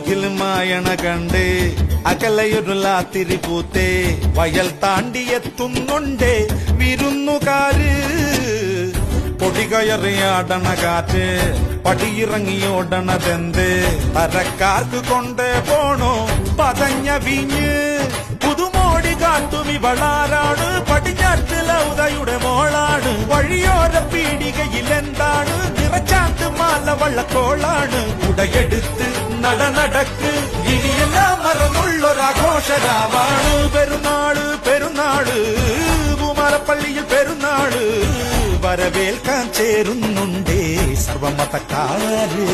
മുകിൽ മായണ കണ്ടേ അകലയൊരു ലാത്തിരി പൂത്തേ വയൽ താണ്ടിയെത്തുന്നുണ്ടേ വിരുന്നുകാര് പൊടികയറിയാടണ കാറ്റ് പടിയിറങ്ങിയോടണതെന്ത് തരക്കാർക്ക് കൊണ്ടേ പോണോ പതഞ്ഞ വീഞ്ഞ് പുതുമോടി കാട്ടും ഇവളാരാണ് പടിഞ്ഞാറ്റില ഉദയുടെ മോളാണ് വഴിയോര പീടികയിൽ എന്താണ് നിറച്ചാട്ട് മാല വള്ളക്കോളാണ് ഉടയെടുത്ത് നടക്ക് ഇനിയെല്ലാം മറന്നുള്ളൊരാഘോഷരാവാണ് പെരുന്നാള് പെരുന്നാള് കുമാരപ്പള്ളിയിൽ പെരുന്നാള് വരവേൽക്കാൻ ചേരുന്നുണ്ടേ സർവമതക്കാര്